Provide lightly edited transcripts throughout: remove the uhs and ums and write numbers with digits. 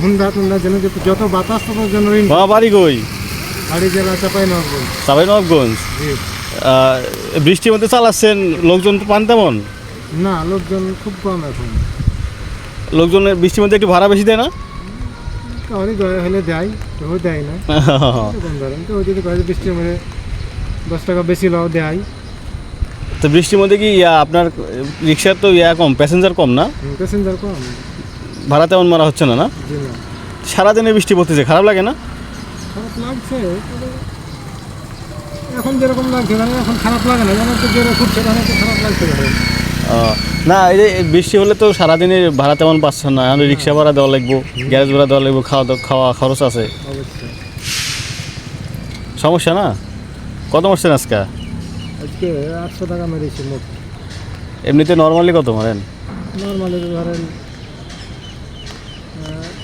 Honda টুন্ডা যেন যত বাতাস তত যেন মামা বাড়ি কই? বাড়ি জেলা চাঁপাইনবাবগঞ্জ। চাঁপাইনবাবগঞ্জ। জি। বৃষ্টির মধ্যে চালাচ্ছেন, লোকজন তো পান তেমন? না, লোকজন খুব কম এখন। লোকজনের বৃষ্টির মধ্যে একটু ভাড়া বেশি দেয় না? কাউরি দয়া হলে দেয়, কেউ দেয় না। এরকম ধরেন কেউ যদি কয় যে বৃষ্টির মধ্যে 10 টাকা বেশি লাও দেয়। তো বৃষ্টির মধ্যে কি আপনার রিক্সার তো কম, প্যাসেঞ্জার কম না? প্যাসেঞ্জার কম। ভাড়া তেমন মারা হচ্ছে না? না, জি না। সারাদিনে বৃষ্টি পড়তেছে, খারাপ লাগে না? খারাপ লাগছে, তবে এখন যেরকম লাগছে মানে এখন খারাপ লাগে না, যেন একটু জোরে ফুটছে তখন একটু খারাপ লাগছে। না, এই যে বৃষ্টি হলে তো সারাদিনের ভাড়া তেমন পাচ্ছেন না, আমি রিক্সা ভাড়া দেওয়া লাগবো, গ্যারেজ ভাড়া দেওয়া লাগবো, খাওয়া খরচ আছে, অবশ্যই সমস্যা না? কত মারছেন আজকে? আজকে 800 টাকা মেরেছি মোট। এমনিতে নর্মালি কত মারেন? নর্মালি ধরেন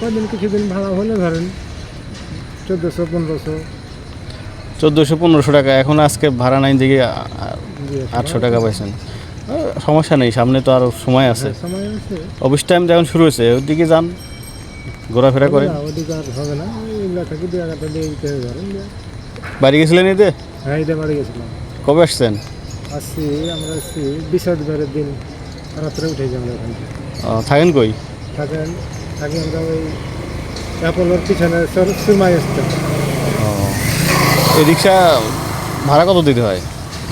কদিন কিছুদিন ভাড়া হলে ধরেন 1400-1500। 1400-1500 টাকা। এখন আজকে ভাড়া নাই দিকে 800 টাকা পাইছেন। সমস্যা নেই, সামনে তো আরও সময় আছে, সময় আছে। অফিস টাইম যখন শুরু হয়েছে ওইদিকে যান, ঘোরাফেরা করেন। ওদিকে আর হবে না, এগুলো থাকি 2 দিয়ে দিতে হবে ধরেন। বাড়ি গেছিলেন এতে? হ্যাঁ, ঈদে বাড়ি গেছিলাম। কবে আসছেন? আমরা আসছি বিসর্জনের দিন রাত্রে উঠে যাই আমরা ওখান থেকে। থাকেন কই? থাকি আমরা ওই অ্যাপোলোর পিছনে সুরমাই আসতাম। এই রিক্সা ভাড়া কত দিতে হয়?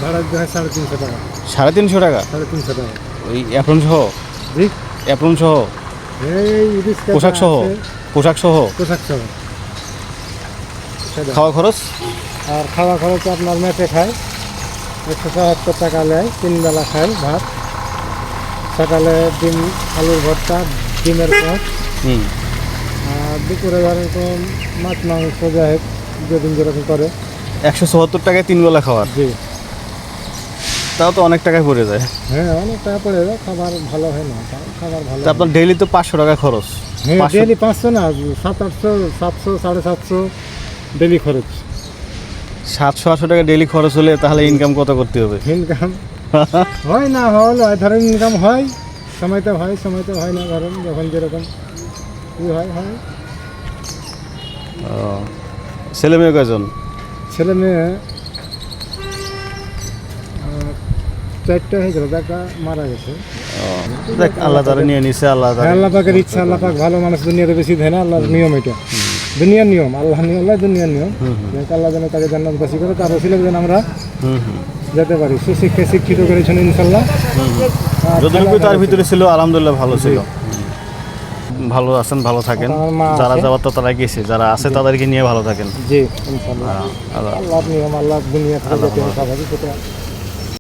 ভাড়া দিতে হয় 350 টাকা। 350 টাকা? 350 টাকা। ওই অ্যাপ্রন সহ? জি। অ্যাপ্রন সহ, এই রিক্সা পোশাক সহ? পোশাক সহ, পোশাক সহ। খাওয়া খরচ? আর খাওয়া খরচ আপনার মেপে খায় 177 টাকা নেয়, 3 বেলা খায় ভাত। সকালে ডিম আলুর ভর্তা, ডিমের পদ। আর দুপুরে ধরেন মাছ মাংস যায় যেদিন যেরকম করে। 174 টাকায় 3 বেলা খাওয়ার? জি। তাও তো অনেক টাকায় পড়ে যায়। হ্যাঁ, অনেক টাকা পড়ে যায়, খাবার ভালো হয় না, খাবার ভালো। আপনার ডেইলি তো 500 টাকা খরচ? হ্যাঁ, ডেইলি 500 না, 700-800, 700, 750 ডেইলি খরচ। 700-800 টাকা ডেইলি খরচ হলে তাহলে ইনকাম কত করতে হবে? ইনকাম হয় না, হলো ধরেন ইনকাম হয়, সময়তে হয়, সময়তে হয় না, ধরেন যখন যেরকম কী হয়। ছেলে মেয়ে কয়জন? ছেলে মেয়ে 4টা হয়ে গেল, একটা মারা গেছে। দেখ, আল্লাহ তাআলা নিয়ে নিছে, আল্লাহ পাকের ইচ্ছা, আল্লাহ পাক ভালো মানুষ দুনিয়াতে বেশি দেয় না, আল্লাহর নিয়ম এটা, দুনিয়ার নিয়ম, আল্লাহ দুনিয়ার নিয়ম। আল্লাহ যেন তাকে জান্নাতবাসী করে, তার ওসিলা যেন আমরা যেতে পারি। সুশিক্ষায় শিক্ষিত করেছেন ইনশাল্লাহ। যতটুকু তার ভিতরে ছিল আলহামদুলিল্লাহ ভালো ছিল। ভালো আছেন, ভালো থাকেন। যারা যাওয়ার তো তারা গেছে, যারা আছে তাদেরকে নিয়ে ভালো থাকেন। জি, ইনশাল্লাহ। আল্লাহর নিয়ম, আল্লাহ দুনিয়া থেকে যেতে হবে, সেটা